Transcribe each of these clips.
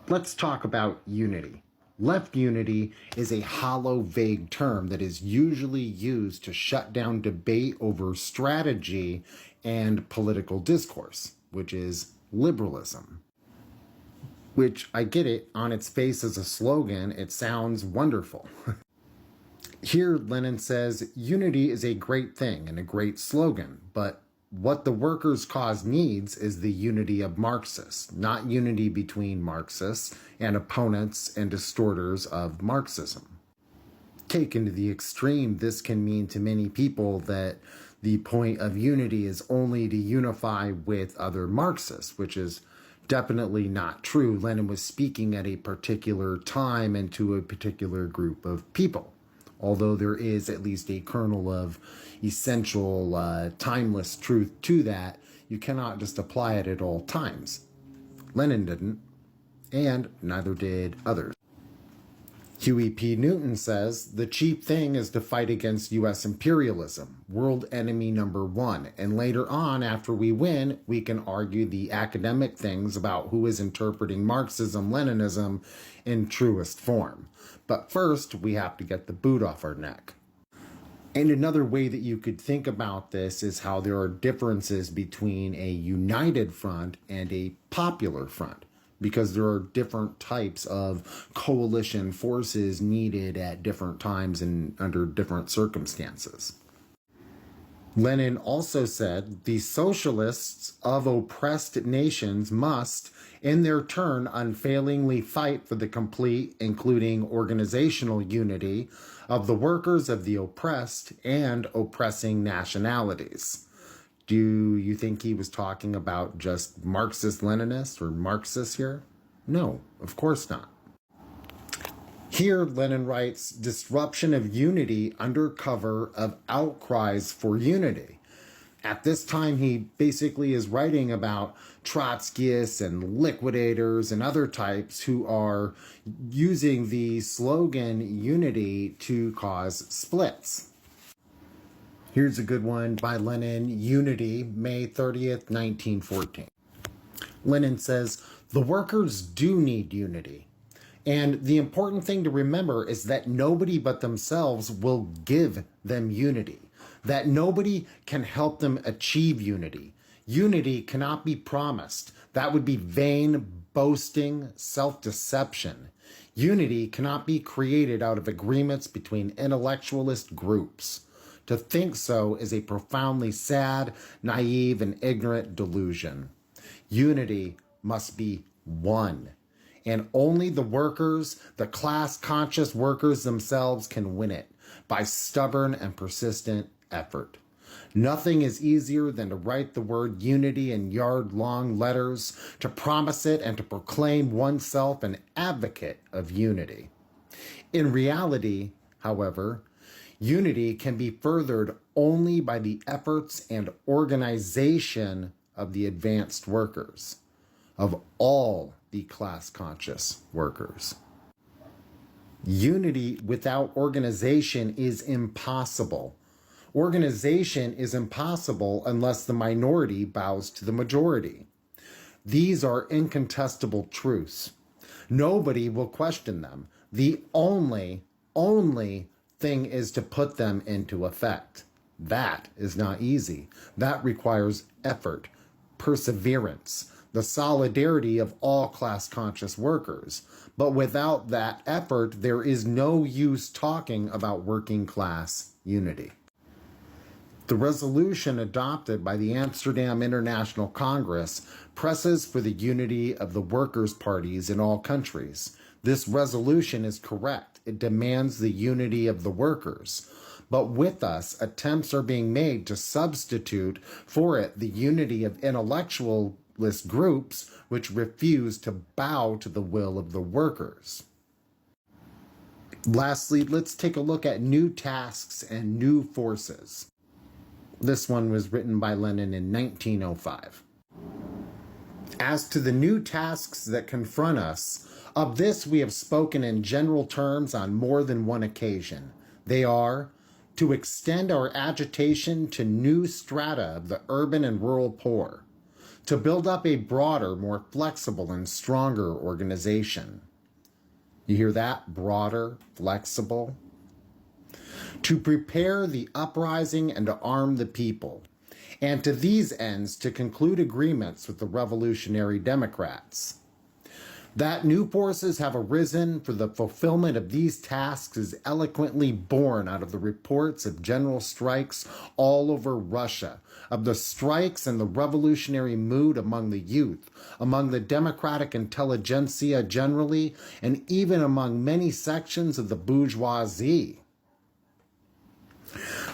Let's talk about unity. Left unity is a hollow, vague term that is usually used to shut down debate over strategy and political discourse, which is liberalism. Which, I get it, on its face as a slogan, it sounds wonderful. Here, Lenin says, unity is a great thing and a great slogan, but what the workers' cause needs is the unity of Marxists, not unity between Marxists and opponents and distorters of Marxism. Taken to the extreme, this can mean to many people that the point of unity is only to unify with other Marxists, which is definitely not true. Lenin was speaking at a particular time and to a particular group of people. Although there is at least a kernel of essential, timeless truth to that, you cannot just apply it at all times. Lenin didn't, and neither did others. Huey P. Newton says, the chief thing is to fight against U.S. imperialism, world enemy number one, and later on, after we win, we can argue the academic things about who is interpreting Marxism-Leninism in truest form. But first, we have to get the boot off our neck. And another way that you could think about this is how there are differences between a united front and a popular front, because there are different types of coalition forces needed at different times and under different circumstances. Lenin also said, the socialists of oppressed nations must, in their turn, unfailingly fight for the complete, including organizational unity, of the workers of the oppressed and oppressing nationalities. Do you think he was talking about just Marxist-Leninists or Marxists here? No, of course not. Here, Lenin writes, disruption of unity under cover of outcries for unity. At this time, he basically is writing about Trotskyists and liquidators and other types who are using the slogan unity to cause splits. Here's a good one by Lenin, Unity, May 30th, 1914. Lenin says, the workers do need unity. And the important thing to remember is that nobody but themselves will give them unity. That nobody can help them achieve unity. Unity cannot be promised. That would be vain, boasting, self-deception. Unity cannot be created out of agreements between intellectualist groups. To think so is a profoundly sad, naive, and ignorant delusion. Unity must be one. And only the workers, the class-conscious workers themselves can win it by stubborn and persistent effort. Nothing is easier than to write the word unity in yard-long letters, to promise it and to proclaim oneself an advocate of unity. In reality, however, unity can be furthered only by the efforts and organization of the advanced workers, of all the class-conscious workers. Unity without organization is impossible. Organization is impossible unless the minority bows to the majority. These are incontestable truths. Nobody will question them. The only thing is to put them into effect. That is not easy. That requires effort, perseverance, the solidarity of all class-conscious workers. But without that effort, there is no use talking about working-class unity. The resolution adopted by the Amsterdam International Congress presses for the unity of the workers' parties in all countries. This resolution is correct. It demands the unity of the workers. But with us, attempts are being made to substitute for it the unity of intellectualist groups which refuse to bow to the will of the workers. Lastly, let's take a look at new tasks and new forces. This one was written by Lenin in 1905. As to the new tasks that confront us, of this we have spoken in general terms on more than one occasion. They are to extend our agitation to new strata of the urban and rural poor, to build up a broader, more flexible, and stronger organization. You hear that? Broader, flexible. To prepare the uprising and to arm the people, and to these ends to conclude agreements with the revolutionary Democrats. That new forces have arisen for the fulfillment of these tasks is eloquently borne out of the reports of general strikes all over Russia, of the strikes and the revolutionary mood among the youth, among the democratic intelligentsia generally, and even among many sections of the bourgeoisie.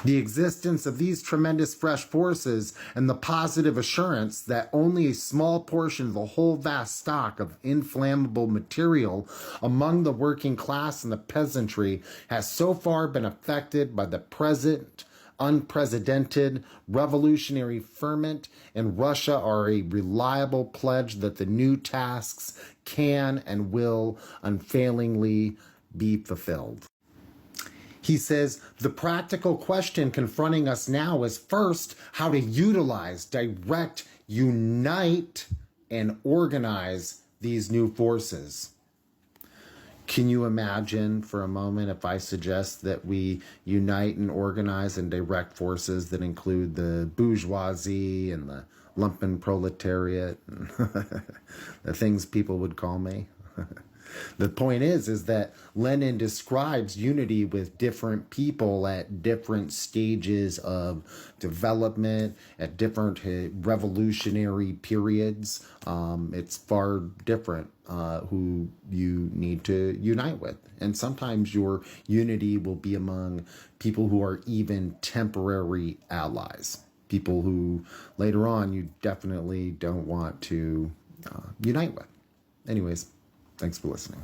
The existence of these tremendous fresh forces and the positive assurance that only a small portion of the whole vast stock of inflammable material among the working class and the peasantry has so far been affected by the present unprecedented revolutionary ferment in Russia are a reliable pledge that the new tasks can and will unfailingly be fulfilled. He says, the practical question confronting us now is first, how to utilize, direct, unite, and organize these new forces. Can you imagine for a moment if I suggest that we unite and organize and direct forces that include the bourgeoisie and the lumpen proletariat, and the things people would call me? The point is that Lenin describes unity with different people at different stages of development, at different revolutionary periods. It's far different who you need to unite with. And sometimes your unity will be among people who are even temporary allies, people who later on you definitely don't want to unite with. Anyways, thanks for listening.